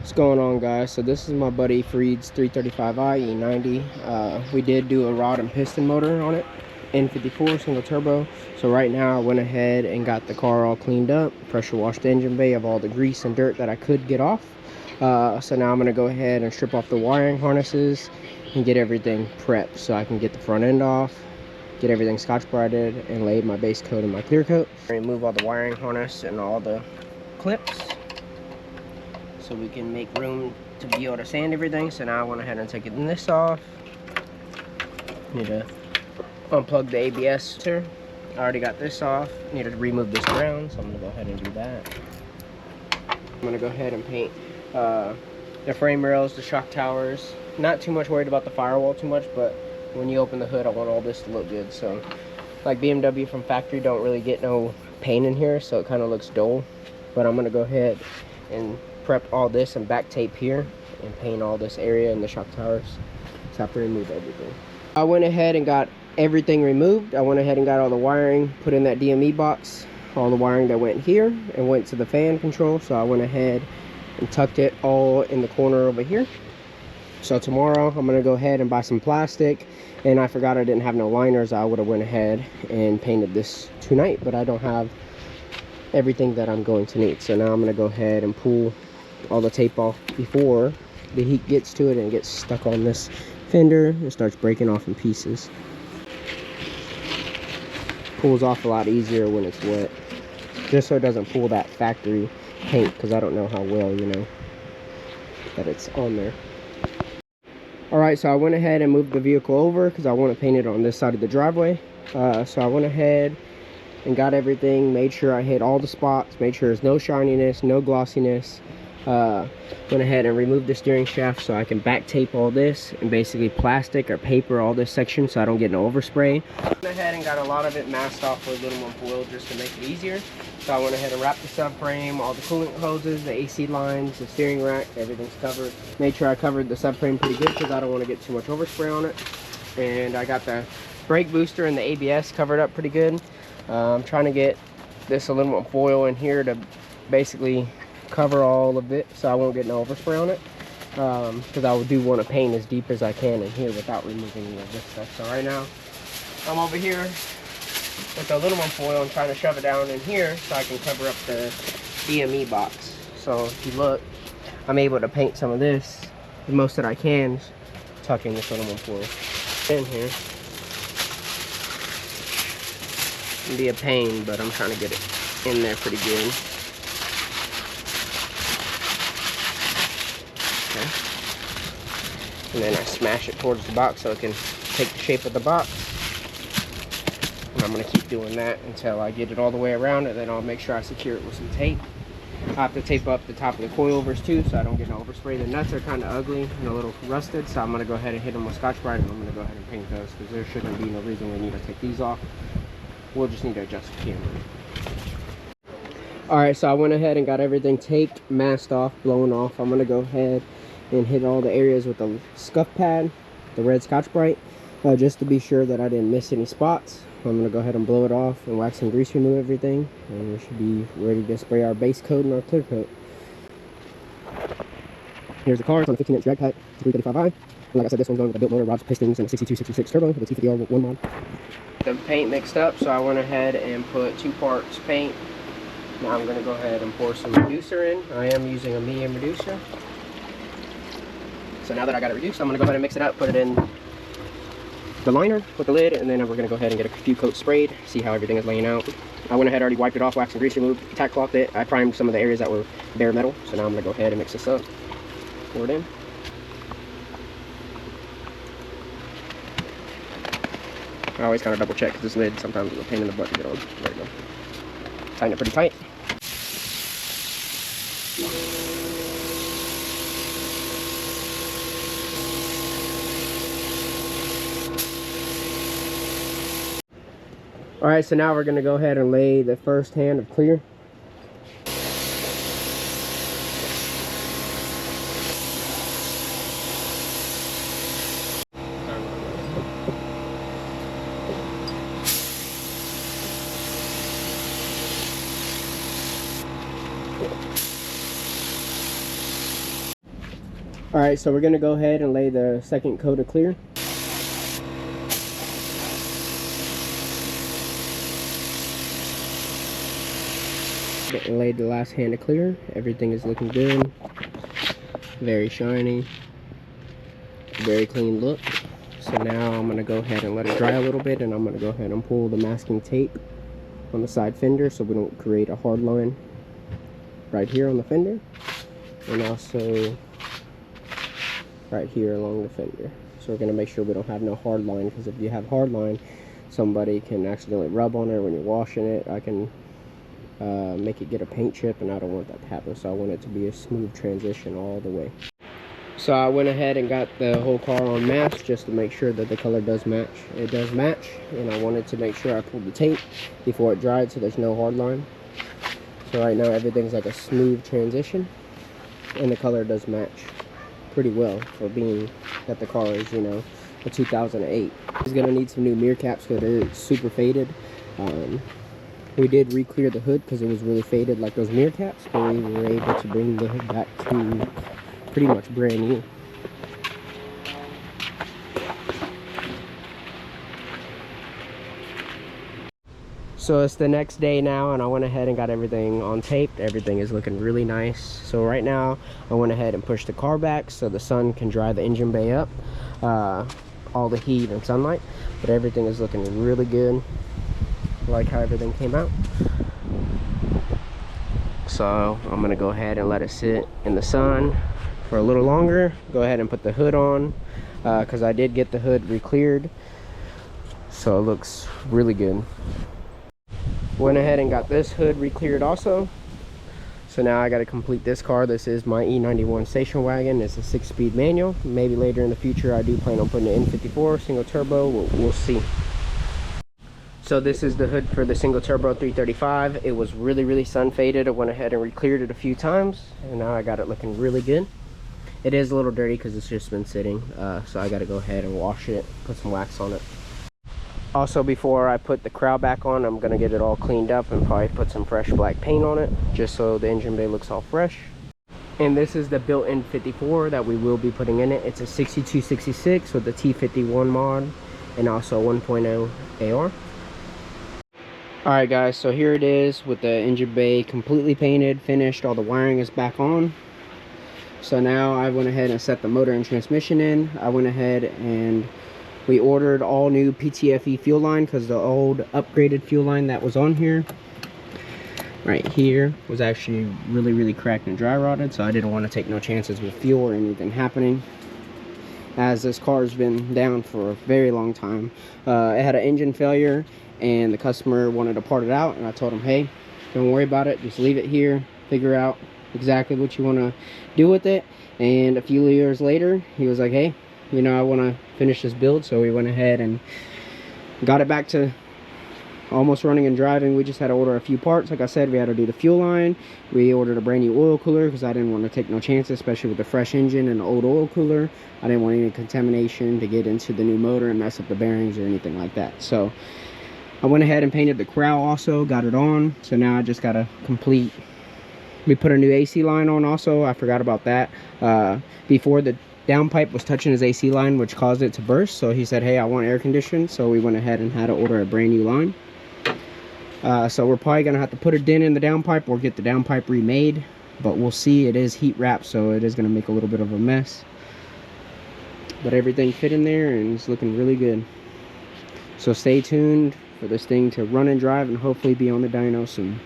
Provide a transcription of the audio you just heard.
What's going on, guys? So this is my buddy Freed's 335i e90. We did do a rod and piston motor on it, N54 single turbo. So right now I went ahead and got the car all cleaned up, pressure washed the engine bay of all the grease and dirt that I could get off. So now I'm going to go ahead and strip off the wiring harnesses and get everything prepped so I can get the front end off, get everything scotch brighted, and lay my base coat and my clear coat. Remove all the wiring harness and all the clips so we can make room to be able to sand everything. So now I went ahead and taking this off. Need to unplug the ABS here. I already got this off. Need to remove this ground, so I'm gonna go ahead and do that. I'm gonna go ahead and paint the frame rails, the shock towers. Not too much worried about the firewall too much, but when you open the hood, I want all this to look good. So like BMW from factory don't really get no paint in here, so it kind of looks dull. But I'm gonna go ahead and prep all this and back tape here and paint all this area in the shock towers. So I have to remove everything. I went ahead and got everything removed. I went ahead and got all the wiring put in that DME box, all the wiring that went here and went to the fan control. So I went ahead and tucked it all in the corner over here. So tomorrow I'm gonna go ahead and buy some plastic, and I forgot I didn't have no liners. I would have went ahead and painted this tonight, but I don't have everything that I'm going to need. So now I'm gonna go ahead and pull all the tape off before the heat gets to it and it gets stuck on this fender and starts breaking off in pieces. Pulls off a lot easier when it's wet, just so it doesn't pull that factory paint, because I don't know how well, you know, that it's on there. Alright, so I went ahead and moved the vehicle over because I want to paint it on this side of the driveway. So I went ahead and got everything, made sure I hit all the spots, made sure there's no shininess, no glossiness. Went ahead and removed the steering shaft so I can back tape all this and basically plastic or paper all this section so I don't get no overspray. Went ahead and got a lot of it masked off with aluminum foil just to make it easier. So I went ahead and wrapped the subframe, all the coolant hoses, the AC lines, the steering rack, everything's covered. Made sure I covered the subframe pretty good because I don't want to get too much overspray on it. And I got the brake booster and the ABS covered up pretty good. I'm trying to get this aluminum foil in here to basically cover all of it so I won't get no overspray on it, because I do want to paint as deep as I can in here without removing any of this stuff. So right now I'm over here with the aluminum foil and trying to shove it down in here so I can cover up the DME box. So if you look, I'm able to paint some of this, the most that I can, tucking this aluminum foil in here. It'll be a pain, but I'm trying to get it in there pretty good. Okay. And then I smash it towards the box so it can take the shape of the box. And I'm going to keep doing that until I get it all the way around, and then I'll make sure I secure it with some tape. I have to tape up the top of the coilovers too so I don't get no overspray. The nuts are kind of ugly and a little rusted, so I'm going to go ahead and hit them with Scotch Brite, and I'm going to go ahead and paint those because there shouldn't be no reason we need to take these off. We'll just need to adjust the camera. Alright, so I went ahead and got everything taped, masked off, blown off. I'm going to go ahead and hit all the areas with the scuff pad, the red Scotch Brite, just to be sure that I didn't miss any spots. I'm going to go ahead and blow it off and wax and grease remove everything, and we should be ready to spray our base coat and our clear coat. Here's the car. It's on a 15-inch drag height, 335i. And like I said, this one's going with the Molnar Rods, Pistons, and a 6266 turbo with a T50R1 mod. The paint mixed up, so I went ahead and put 2 parts paint. Now I'm going to go ahead and pour some reducer in. I am using a medium reducer. So now that I got it reduced, I'm going to go ahead and mix it up, put it in the liner with the lid, and then we're going to go ahead and get a few coats sprayed, see how everything is laying out. I went ahead, already wiped it off, wax and grease removed, tack clothed it. I primed some of the areas that were bare metal, so now I'm going to go ahead and mix this up, pour it in. I always kind of double check because this lid sometimes is a pain in the butt to get on. There we go. Tighten it pretty tight. Alright, so now we're going to go ahead and lay the first hand of clear. All right, so we're gonna go ahead and lay the second coat of clear. Laid the last hand of clear. Everything is looking good. Very shiny. Very clean look. So now I'm gonna go ahead and let it dry a little bit, and I'm gonna go ahead and pull the masking tape on the side fender so we don't create a hard line right here on the fender, and also right here along the fender. So we're gonna make sure we don't have no hard line, because if you have hard line, somebody can accidentally rub on it when you're washing it. I can make it get a paint chip, and I don't want that to happen. So I want it to be a smooth transition all the way. So I went ahead and got the whole car on mask just to make sure that the color does match. It does match, and I wanted to make sure I pulled the tape before it dried so there's no hard line. So right now everything's like a smooth transition, and the color does match pretty well for being that the car is, you know, a 2008. It's gonna need some new mirror caps because they're super faded. We did re-clear the hood because it was really faded like those mirror caps, but we were able to bring the hood back to pretty much brand new. So it's the next day now, and I went ahead and got everything on tape. Everything is looking really nice. So right now I went ahead and pushed the car back so the sun can dry the engine bay up, all the heat and sunlight, but everything is looking really good. I like how everything came out. So I'm gonna go ahead and let it sit in the sun for a little longer. Go ahead and put the hood on, because I did get the hood re-cleared, so it looks really good. Went ahead and got this hood re-cleared also. So now I got to complete this car. This is my E91 station wagon. It's a 6-speed manual. Maybe later in the future I do plan on putting an N54 single turbo. We'll see. So this is the hood for the single turbo 335. It was really sun faded. I went ahead and re-cleared it a few times, and now I got it looking really good. It is a little dirty because it's just been sitting, so I got to go ahead and wash it, put some wax on it. Also, before I put the crown back on, I'm gonna get it all cleaned up and probably put some fresh black paint on it, just so the engine bay looks all fresh. And this is the built-in 54 that we will be putting in it. It's a 6266 with the T51 mod and also 1.0 AR. Alright guys, so here it is with the engine bay completely painted, finished, all the wiring is back on. So now I went ahead and set the motor and transmission in. I went ahead and we ordered all new PTFE fuel line because the old upgraded fuel line that was on here, right here, was actually really cracked and dry rotted, so I didn't want to take no chances with fuel or anything happening, as this car has been down for a very long time. It had an engine failure and the customer wanted to part it out, and I told him, hey, don't worry about it, just leave it here, figure out exactly what you want to do with it. And a few years later he was like, hey, you know, I want to finish this build. So we went ahead and got it back to almost running and driving. We just had to order a few parts. Like I said, we had to do the fuel line. We ordered a brand new oil cooler because I didn't want to take no chances, especially with the fresh engine and the old oil cooler. I didn't want any contamination to get into the new motor and mess up the bearings or anything like that. So I went ahead and painted the corral also, got it on. So now I just got to complete. We put a new AC line on also. I forgot about that. Before, the downpipe was touching his AC line, which caused it to burst. So he said, hey, I want air conditioning. So we went ahead and had to order a brand new line. So we're probably gonna have to put a dent in the downpipe or get the downpipe remade, but we'll see. It is heat wrapped, so it is gonna make a little bit of a mess, but everything fit in there and it's looking really good. So stay tuned for this thing to run and drive and hopefully be on the dyno soon.